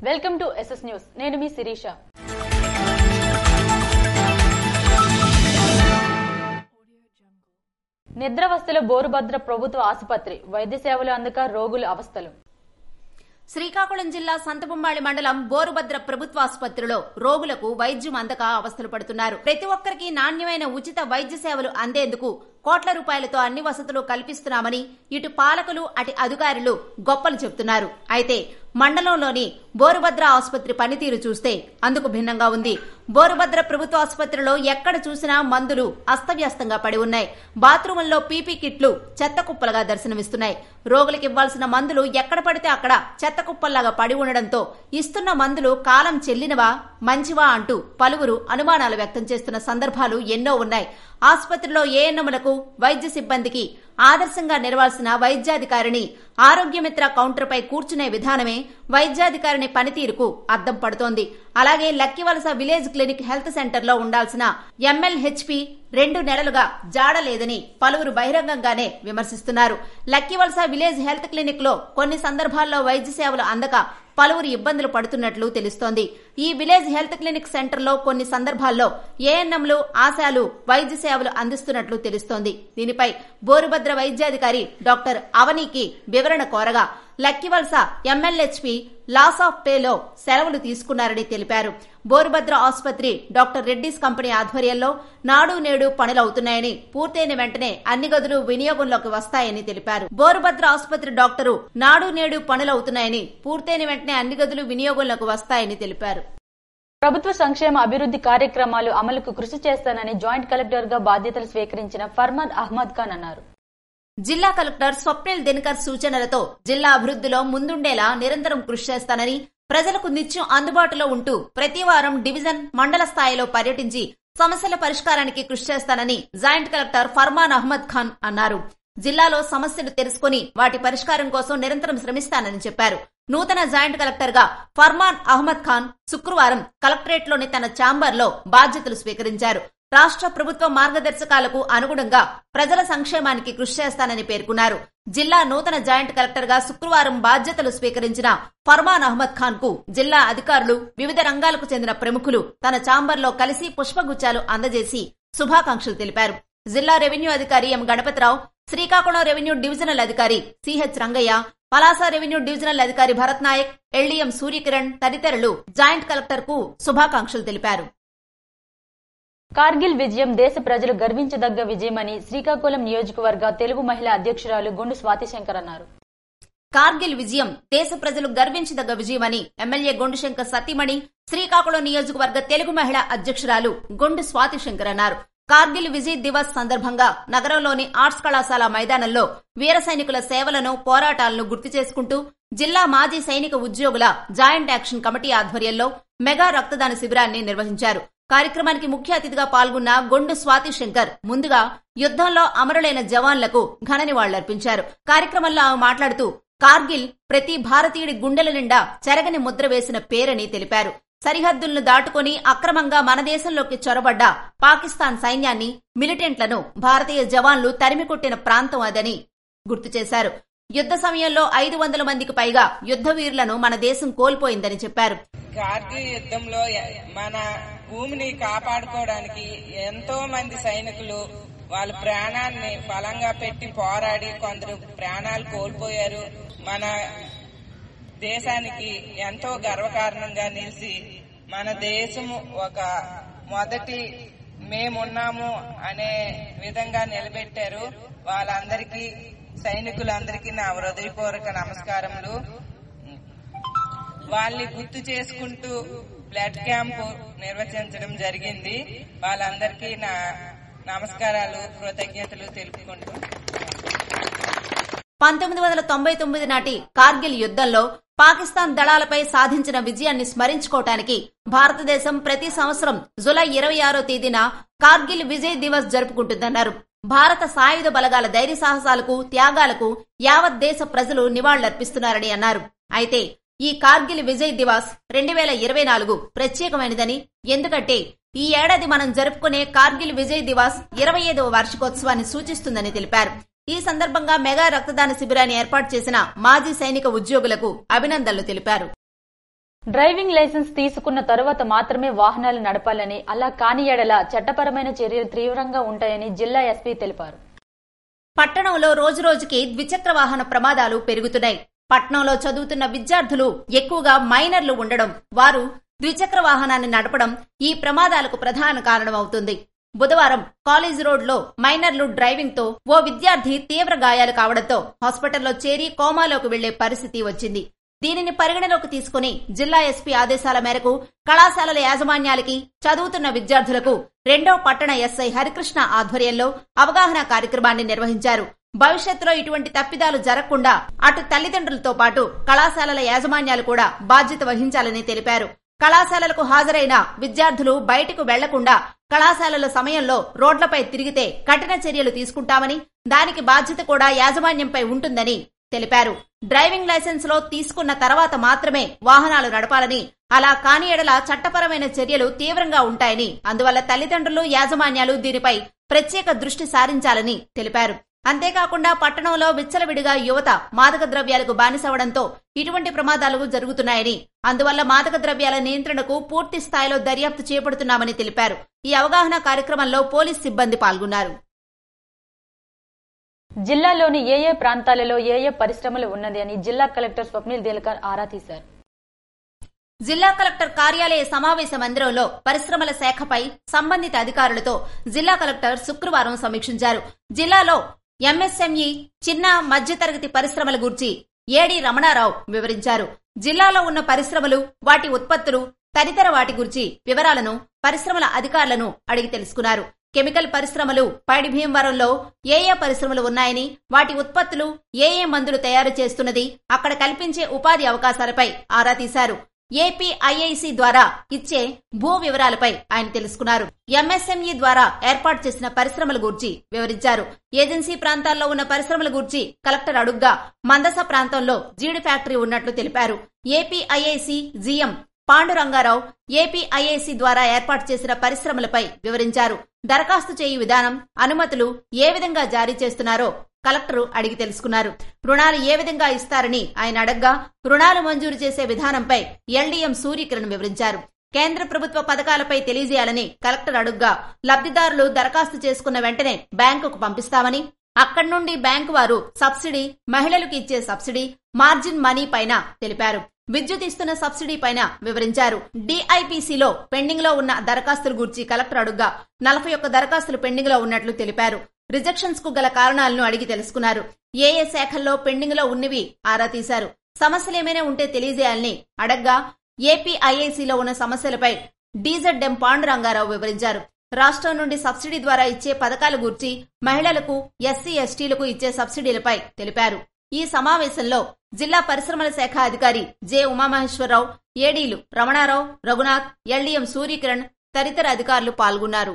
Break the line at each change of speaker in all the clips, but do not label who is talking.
Welcome to SS news. నేను మీ శిరీష. నిద్రావస్థలో బోరుభద్ర ప్రభుత్వ ఆసుపత్రి వైద్య సేవలు అందక రోగుల అవస్థలు.
శ్రీకాకుళం జిల్లా సంతబొమ్మాళి మండలం బోరుభద్ర ప్రభుత్వ ఆసుపత్రిలో రోగులకు వైద్యం అందక అవస్థలు పడుతున్నారు. ప్రతి ఒక్కరికి నాణ్యమైన ఉచిత వైద్య సేవలు అందేందుకు కోట్ల రూపాయలతో అన్ని వసతులు కల్పిస్తున్నామని ఇటు పాలకులు అటు అధికారులు గొప్పలు చెబుతున్నారు. అయితే మండలంలోని బోరుభద్ర ఆసుపత్రి పనితీరు చూస్తే అందుకు భిన్నంగా ఉంది. బోరుభద్ర ప్రభుత్వ ఆసుపత్రిలో ఎక్కడ చూసినా మందులు అస్తవ్యస్తంగా పడి ఉన్నాయి. బాత్రూముల్లో పీపీ కిట్లు చెత్త కుప్పలుగా దర్శనమిస్తున్నాయి. రోగులకు ఇవ్వాల్సిన మందులు ఎక్కడ పడితే అక్కడ చెత్త కుప్పల్లాగా పడి ఉండడంతో ఇస్తున్న మందులు కాలం చెల్లినవా మంచివా అంటూ పలువురు అనుమానాలు వ్యక్తం చేస్తున్న సందర్భాలు ఎన్నో ఉన్నాయి. ఆసుపత్రిలో ఏఎన్ఎంలకు వైద్య సిబ్బందికి ఆదర్శంగా నిలవాల్సిన వైద్యాధికారిని ఆరోగ్యమిత్ర కౌంటర్పై కూర్చునే విధానమే వైద్యాధికారిని పనితీరుకు అద్దం పడుతోంది. అలాగే లక్కివలస విలేజ్ క్లినిక్ హెల్త్ సెంటర్లో ఉండాల్సిన ఎంఎల్హెచ్పి 2 నెలలుగా జాడలేదని పలువురు బహిరంగంగానే విమర్శిస్తున్నారు. లక్కివలస విలేజ్ హెల్త్ క్లినిక్ లో కొన్ని సందర్భాల్లో వైద్య సేవలు అందక పలువురు ఇబ్బందులు పడుతున్నట్లు తెలుస్తోంది. ఈ విలేజ్ హెల్త్ క్లినిక్ సెంటర్లో కొన్ని సందర్భాల్లో ఏఎన్ఎంలు ఆశాలు వైద్య సేవలు అందిస్తున్నట్లు తెలుస్తోంది. దీనిపై బోరుభద్ర వైద్యాధికారి డాక్టర్ అవనికి వివరణ కోరగా లక్కివలస ఎంఎల్హెచ్పి లాస్ ఆఫ్ పేలో సెలవులు తీసుకున్నారని తెలిపారు. బోరుభద్ర ఆసుపత్రి డాక్టర్ రెడ్డిస్ కంపెనీ ఆధ్వర్యంలో నాడు నేడు పనులవుతున్నాయని, పూర్తయిన వెంటనే అన్ని గదులు వినియోగంలోకి వస్తాయని తెలిపారు. బోరుభద్ర ఆసుపత్రి డాక్టరు నాడు నేడు పనులవుతున్నాయని, పూర్తయిన వెంటనే అన్ని గదులు వినియోగంలోకి వస్తాయని తెలిపారు.
ప్రభుత్వ సంక్షేమ అభివృద్ధి కార్యక్రమాలు అమలుకు కృషి చేస్తానని జాయింట్ కలెక్టర్ గా బాధ్యతలు స్వీకరించిన ఫర్మాన్ అహ్మద్ ఖాన్ అన్నారు.
జిల్లా కలెక్టర్ స్వప్నిల్ దినకర్ సూచనలతో జిల్లా అభివృద్ధిలో ముందుండేలా నిరంతరం కృషి చేస్తానని, ప్రజలకు నిత్యం అందుబాటులో ఉంటూ ప్రతి వారం డివిజన్ మండల స్థాయిలో పర్యటించి సమస్యల పరిష్కారానికి కృషి చేస్తానని జాయింట్ కలెక్టర్ ఫర్మాన్ అహ్మద్ ఖాన్ అన్నారు. జిల్లాలో సమస్యలు తెలుసుకుని వాటి పరిష్కారం కోసం నిరంతరం శ్రమిస్తానని చెప్పారు. నూతన జాయింట్ కలెక్టర్ గా ఫర్మాన్ అహ్మద్ ఖాన్ శుక్రవారం కలెక్టరేట్లోని తన ఛాంబర్లో బాధ్యతలు స్వీకరించారు. రాష్ట్ర ప్రభుత్వ మార్గదర్శకాలకు అనుగుణంగా ప్రజల సంక్షేమానికి కృషి చేస్తానని పేర్కొన్నారు. జిల్లా నూతన జాయింట్ కలెక్టర్ గా శుక్రవారం బాధ్యతలు స్వీకరించిన ఫర్మాన్ అహ్మద్ ఖాన్ కు జిల్లా అధికారులు, వివిధ రంగాలకు చెందిన ప్రముఖులు తన ఛాంబర్లో కలిసి పుష్పగుచ్చాలు అందజేసి శుభాకాంక్షలు తెలిపారు. జిల్లా రెవెన్యూ అధికారి M Ganapathirao, Srikakulam revenue divisional అధికారి CH Rangaiah, Palasa revenue divisional అధికారి భరత్ నాయక్, ఎల్డీఎం సూర్యకిరణ్ తదితరులు జాయింట్ కలెక్టర్ కు శుభాకాంక్షలు తెలిపారు.
కార్గిల్ విజయం దేశ ప్రజలు గర్వించదగ్గ విజయమని శ్రీకాకుళం నియోజకవర్గ తెలుగు మహిళా అధ్యక్షురాలు గుండు స్వాతిశంకర్ అన్నారు.
కార్గిల్ విజయం దేశ ప్రజలు గర్వించదగ్గ విజయమని ఎమ్మెల్యే గుండుశంకర్ సతీమణి, శ్రీకాకుళం నియోజకవర్గ తెలుగు మహిళా అధ్యక్షురాలు గుండు స్వాతిశంకర్ అన్నారు. కార్గిల్ విజయ్ దివస్ సందర్భంగా నగరంలోని ఆర్ట్స్ కళాశాల మైదానంలో వీర సైనికుల సేవలను, పోరాటాలను గుర్తు చేసుకుంటూ జిల్లా మాజీ సైనిక ఉద్యోగుల జాయింట్ యాక్షన్ కమిటీ ఆధ్వర్యంలో మెగా రక్తదాన శిబిరాన్ని నిర్వహించారు. కార్యక్రమానికి ముఖ్య అతిథిగా పాల్గొన్న గొండు స్వాతిశంకర్ ముందుగా యుద్దంలో అమరులైన జవాన్లకు ఘన నివాళులర్పించారు. కార్యక్రమంలో ఆమె మాట్లాడుతూ కార్గిల్ ప్రతి భారతీయుడి గుండెల నిండా చెరగని ముద్ర వేసిన పేరని తెలిపారు. సరిహద్దులను దాటుకుని అక్రమంగా మన దేశంలోకి చొరబడ్డ పాకిస్తాన్ సైన్యాన్ని, మిలిటెంట్లను భారతీయ జవాన్లు తరిమికొట్టిన ప్రాంతం అదని గుర్తు చేశారు. యుద్ద సమయంలో 500 మందికి పైగా యుద్ద వీరులను మన దేశం కోల్పోయిందని చెప్పారు.
కార్గిల్ యుద్ధంలో మన భూమిని కాపాడుకోవడానికి ఎంతో మంది సైనికులు వాళ్ళ ప్రాణాన్ని బలంగా పెట్టి పోరాడి కొందరు ప్రాణాలు కోల్పోయారు. మన దేశానికి ఎంతో గర్వకారణంగా నిలిచి మన దేశము ఒక మొదటి మేమున్నాము అనే విధంగా నిలబెట్టారు. వాళ్ళందరికీ, సైనికులందరికీ నా హృదయపూర్వక నమస్కారములు. వాళ్ళని గుర్తు చేసుకుంటూ బ్లడ్ క్యాంపు నిర్వహించడం జరిగింది. వాళ్ళందరికీ నా నమస్కారాలు, కృతజ్ఞతలు తెలుపుకుంటూ
1999 నాటి కార్గిల్ యుద్ధంలో పాకిస్తాన్ దళాలపై సాధించిన విజయాన్ని స్మరించుకోవటానికి భారతదేశం ప్రతి సంవత్సరం జూలై 26వ తేదీన కార్గిల్ విజయ్ దివస్ జరుపుకుంటుందన్నారు. భారత సాయుధ బలగాల ధైర్య సాహసాలకు, త్యాగాలకు యావత్ దేశ ప్రజలు నివాళులర్పిస్తున్నారని అన్నారు. అయితే ఈ కార్గిల్ విజయ్ దివస్ 2024 ప్రత్యేకమైనదని, ఎందుకంటే ఈ ఏడాది మనం జరుపుకునే కార్గిల్ విజయ్ దివస్ 25వ వార్షికోత్సవాన్ని సూచిస్తుందని తెలిపారు. ఈ సందర్భంగా మెగా రక్తదాన శిబిరాన్ని ఏర్పాటు చేసిన మాజీ సైనిక ఉద్యోగులకు అభినందనలు తెలిపారు.
డ్రైవింగ్ లైసెన్స్ తీసుకున్న తరువాత మాత్రమే వాహనాలు నడపాలని, అలా కాని యెడల చట్టపరమైన చర్యలు తీవ్రంగా ఉంటాయని జిల్లా ఎస్పీ తెలిపారు.
పట్టణంలో రోజురోజుకి ద్విచక్ర వాహన ప్రమాదాలు పెరుగుతున్నాయి. పట్నంలో చదువుతున్న విద్యార్థులు ఎక్కువగా మైనర్లు ఉండడం, వారు ద్విచక్ర వాహనాన్ని నడపడం ఈ ప్రమాదాలకు ప్రధాన కారణమవుతుంది. బుధవారం కాలేజ్ రోడ్లో మైనర్లు డ్రైవింగ్ తో ఓ విద్యార్థి తీవ్ర గాయాలు కావడంతో హాస్పిటల్లో చేరి కోమాలోకి వెళ్లే పరిస్థితి వచ్చింది. దీనిని పరిగణలోకి తీసుకుని జిల్లా ఎస్పీ ఆదేశాల మేరకు కళాశాలల యాజమాన్యాలకి, చదువుతున్న విద్యార్థులకు 2వ పట్టణ ఎస్ఐ హరికృష్ణ ఆధ్వర్యంలో అవగాహన కార్యక్రమాన్ని నిర్వహించారు. భవిష్యత్తులో ఇటువంటి తప్పిదాలు జరగకుండా అటు తల్లిదండ్రులతో పాటు కళాశాలల యాజమాన్యాలు కూడా బాధ్యత వహించాలని తెలిపారు. కళాశాలలకు హాజరైన విద్యార్థులు బయటకు వెళ్లకుండా కళాశాలల సమయంలో రోడ్లపై తిరిగితే కఠిన చర్యలు తీసుకుంటామని, దానికి బాధ్యత కూడా యాజమాన్యంపై ఉంటుందని తెలిపారు. డ్రైవింగ్ లైసెన్స్ లో తీసుకున్న తర్వాత మాత్రమే వాహనాలు నడపాలని, అలా కాని యెడల చట్టపరమైన చర్యలు తీవ్రంగా ఉంటాయని, అందువల్ల తల్లిదండ్రులు, యాజమాన్యాలు దీనిపై ప్రత్యేక దృష్టి సారించాలని తెలిపారు. అంతేకాకుండా పట్టణంలో విచ్చలవిడిగా యువత మాదక ద్రవ్యాలకు బానిసవడంతో ఇటువంటి ప్రమాదాలు జరుగుతున్నాయని, అందువల్ల మాదక ద్రవ్యాల నియంత్రణకు పూర్తి స్థాయిలో దర్యాప్తు చేపడుతున్నామని తెలిపారు. ఈ అవగాహన కార్యక్రమంలో పోలీస్ సిబ్బంది పాల్గొన్నారు.
జిల్లాలోని ఏ ప్రాంతాలలో ఏ పరిశ్రమలు ఉన్నది అని జిల్లా కలెక్టర్ స్వప్నిల్ దేల్కర్ ఆరా తీశారు.
జిల్లా కలెక్టర్ కార్యాలయ సమావేశ మందిరంలో పరిశ్రమల శాఖపై సంబంధిత అధికారులతో జిల్లా కలెక్టర్ శుక్రవారం సమీక్షించారు. జిల్లాలో ఎంఎస్ఎంఈ, చిన్న మధ్యతరగతి పరిశ్రమల గురించి ఏడీ రమణారావు వివరించారు. జిల్లాలో ఉన్న పరిశ్రమలు, వాటి ఉత్పత్తులు, తదితర వాటి గురించి వివరాలను పరిశ్రమల అధికారులను అడిగి తెలుసుకున్నారు. కెమికల్ పరిశ్రమలు, పైడి భీమవరంలో ఏ పరిశ్రమలు ఉన్నాయని, వాటి ఉత్పత్తులు, ఏ మందులు తయారు చేస్తున్నది, అక్కడ కల్పించే ఉపాధి అవకాశాలపై ఆరా తీశారు. ఏపీఐఐసి ద్వారా ఇచ్చే భూ వివరాలపై ఆయన తెలుసుకున్నారు. ఎంఎస్ఎంఈ ద్వారా ఏర్పాటు చేసిన పరిశ్రమల గురించి వివరించారు. ఏజెన్సీ ప్రాంతాల్లో ఉన్న పరిశ్రమల గురించి కలెక్టర్ అడుగ్గా మందస ప్రాంతంలో జీడి ఫ్యాక్టరీ ఉన్నట్లు తెలిపారు. ఏపీఐఐసి జీఎం పాండురంగారావు ఏపీఐఐసి ద్వారా ఏర్పాటు చేసిన పరిశ్రమలపై వివరించారు. దరఖాస్తు చేయు విధానం, అనుమతులు ఏ విధంగా జారీ చేస్తున్నారో కలెక్టర్ అడిగి తెలుసుకున్నారు. రుణాలు ఏ విధంగా ఇస్తారని ఆయన అడగ్గా రుణాలు మంజూరు చేసే విధానంపై ఎల్డీఎం సూర్యకిరణ్ వివరించారు. కేంద్ర ప్రభుత్వ పథకాలపై తెలియజేయాలని కలెక్టర్ అడుగ్గా లబ్ధిదారులు దరఖాస్తు చేసుకున్న వెంటనే బ్యాంకుకు పంపిస్తామని, అక్కడి నుండి బ్యాంకు వారు సబ్సిడీ, మహిళలకు ఇచ్చే సబ్సిడీ, మార్జిన్ మనీ పైన తెలిపారు. విద్యుత్ ఇస్తున్న సబ్సిడీ పైన వివరించారు. డిఐపిసిలో పెండింగ్ లో ఉన్న దరఖాస్తుల గురించి కలెక్టర్ అడుగ్గా 41 దరఖాస్తులు పెండింగ్ లో ఉన్నట్లు తెలిపారు. రిజెక్షన్స్ కు గల కారణాలను అడిగి తెలుసుకున్నారు. ఏ శాఖల్లో పెండింగ్ లో ఉన్నవి ఆరా తీశారు. సమస్యలేమైనా ఉంటే తెలియజేయాలని అడగ్గా ఏపీఐఐసిలో ఉన్న సమస్యలపై డీజెడ్ఎం పాండురంగారావు వివరించారు. రాష్ట్రం నుండి సబ్సిడీ ద్వారా ఇచ్చే పథకాల గురించి, మహిళలకు, ఎస్సీ ఎస్టీలకు ఇచ్చే సబ్సిడీలపై తెలిపారు. ఈ సమావేశంలో జిల్లా పరిశ్రమల శాఖ అధికారి జె ఉమామహేశ్వరరావు, ఏడీలు రమణారావు, రఘునాథ్, ఎల్డీఎం సూర్యకిరణ్ తదితర అధికారులు పాల్గొన్నారు.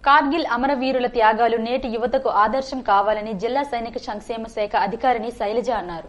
కార్గిల్ అమరవీరుల త్యాగాలు నేటి యువతకు ఆదర్శం కావాలని జిల్లా సైనిక సంక్షేమ శాఖ అధికారిని శైలజ అన్నారు.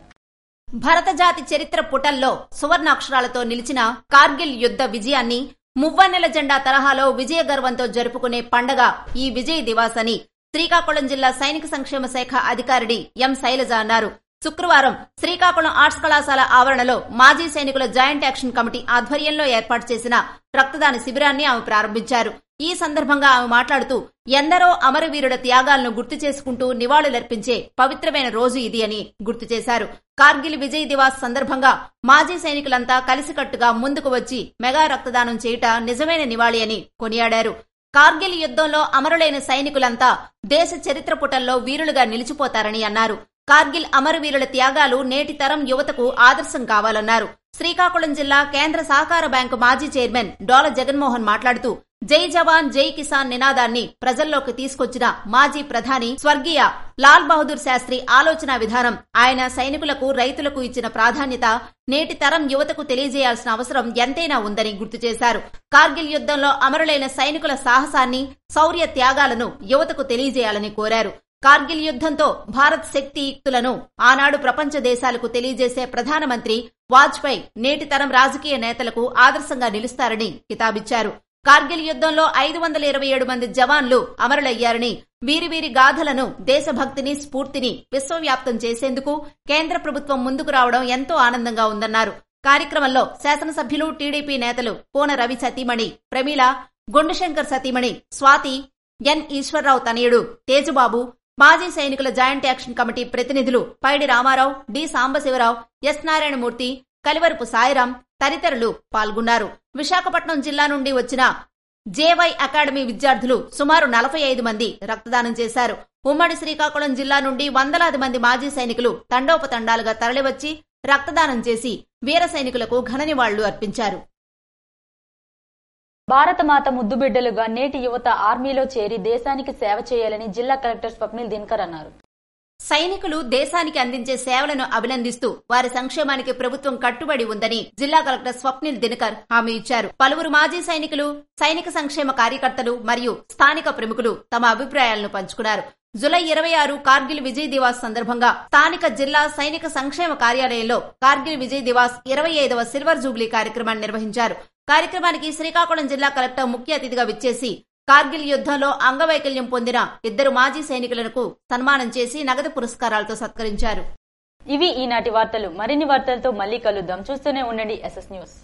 భరత జాతి చరిత్ర పుటల్లో సువర్ణాక్షరాలతో నిలిచిన కార్గిల్ యుద్ధ విజయాన్ని మువ్వన్నెల జెండా తరహాలో విజయ గర్వంతో జరుపుకునే పండగ ఈ విజయ్ దివాస్ అని శ్రీకాకుళం జిల్లా సైనిక సంక్షేమ శాఖ అధికారిని ఎం శైలజ అన్నారు. శుక్రవారం శ్రీకాకుళం ఆర్ట్స్ కళాశాల ఆవరణలో మాజీ సైనికుల జాయింట్ యాక్షన్ కమిటీ ఆధ్వర్యంలో ఏర్పాటు చేసిన రక్తదాన శిబిరాన్ని ఆమె ప్రారంభించారు. ఈ సందర్భంగా ఆమె మాట్లాడుతూ ఎందరో అమరవీరుల త్యాగాలను గుర్తు చేసుకుంటూ నివాళులర్పించే పవిత్రమైన రోజు ఇది అని గుర్తు చేశారు. కార్గిల్ విజయ్ దివాస్ సందర్భంగా మాజీ సైనికులంతా కలిసికట్టుగా ముందుకు వచ్చి మెగా రక్తదానం చేయుట నిజమైన నివాళి అని కొనియాడారు. కార్గిల్ యుద్ధంలో అమరులైన సైనికులంతా దేశ చరిత్ర పుటల్లో వీరులుగా నిలిచిపోతారని అన్నారు. కార్గిల్ అమరవీరుల త్యాగాలు నేటి తరం యువతకు ఆదర్శం కావాలన్నారు. శ్రీకాకుళం జిల్లా కేంద్ర సహకార బ్యాంకు మాజీ చైర్మన్ డోల జగన్మోహన్ మాట్లాడుతూ జై జవాన్ జై కిసాన్ నినాదాన్ని ప్రజల్లోకి తీసుకొచ్చిన మాజీ ప్రధాని స్వర్గీయ లాల్ బహదూర్ శాస్త్రి ఆలోచన విధానం, ఆయన సైనికులకు, రైతులకు ఇచ్చిన ప్రాధాన్యత నేటి తరం యువతకు తెలియజేయాల్సిన అవసరం ఎంతైనా ఉందని గుర్తు చేశారు. కార్గిల్ యుద్ధంలో అమరులైన సైనికుల సాహసాన్ని, శౌర్య త్యాగాలను యువతకు తెలియజేయాలని కోరారు. కార్గిల్ యుద్ధంతో భారత్ శక్తియుక్తులను ఆనాడు ప్రపంచ దేశాలకు తెలియజేసే ప్రధానమంత్రి వాజ్పేయి నేటి తరం రాజకీయ నేతలకు ఆదర్శంగా నిలుస్తారని కితాబిచ్చారు. కార్గిల్ యుద్ధంలో 527 మంది జవాన్లు అమరులయ్యారని, వీరి గాథలను, దేశభక్తిని, స్ఫూర్తిని విశ్వవ్యాప్తం చేసేందుకు కేంద్ర ప్రభుత్వం ముందుకు రావడం ఎంతో ఆనందంగా ఉందన్నారు. కార్యక్రమంలో శాసనసభ్యులు టీడీపీ నేతలు కోన రవి సతీమణి ప్రమీల, గుండుశంకర్ సతీమణి స్వాతి, ఎన్ ఈశ్వరరావు తనయుడు తేజుబాబు, మాజీ సైనికుల జాయింట్ యాక్షన్ కమిటీ ప్రతినిధులు పైడి రామారావు, డి సాంబశివరావు, ఎస్ నారాయణమూర్తి, కలివరపు సాయిరాం తదితరులు పాల్గొన్నారు. విశాఖపట్నం జిల్లా నుండి వచ్చిన జేవై అకాడమీ విద్యార్థులు సుమారు 45 మంది రక్తదానం చేశారు. ఉమ్మడి శ్రీకాకుళం జిల్లా నుండి వందలాది మంది మాజీ సైనికులు తండోపతండాలుగా తరలివచ్చి రక్తదానం చేసి వీర సైనికులకు ఘన నివాళులు అర్పించారు.
భారతమాత ముద్దుబిడ్డలుగా నేటి యువత ఆర్మీలో చేరి దేశానికి సేవ చేయాలని జిల్లా కలెక్టర్ స్వప్నిల్ దినకర్ అన్నారు.
సైనికులు దేశానికి అందించే సేవలను అభినందిస్తూ వారి సంక్షేమానికి ప్రభుత్వం కట్టుబడి ఉందని జిల్లా కలెక్టర్ స్వప్నిల్ దినకర్ హామీ ఇచ్చారు. పలువురు మాజీ సైనికులు, సైనిక సంక్షేమ కార్యకర్తలు మరియు స్థానిక ప్రముఖులు తమ అభిప్రాయాలను పంచుకున్నారు. జూలై 26 కార్గిల్ విజయ్ దివాస్ సందర్భంగా స్థానిక జిల్లా సైనిక సంక్షేమ కార్యాలయంలో కార్గిల్ విజయ్ దివాస్ 25వ సిల్వర్ జూబ్లీ కార్యక్రమాన్ని నిర్వహించారు. కార్యక్రమానికి శ్రీకాకుళం జిల్లా కలెక్టర్ ముఖ్య అతిథిగా విచ్చేసి కార్గిల్ యుద్దంలో అంగవైకల్యం పొందిన 2 మాజీ సైనికులకు సన్మానం చేసి నగదు పురస్కారాలతో సత్కరించారు.
ఇవి ఈనాటి వార్తలు. మరిన్ని వార్తలతో మళ్లీ కలుద్దాం. చూస్తూనే ఉండండి SS న్యూస్.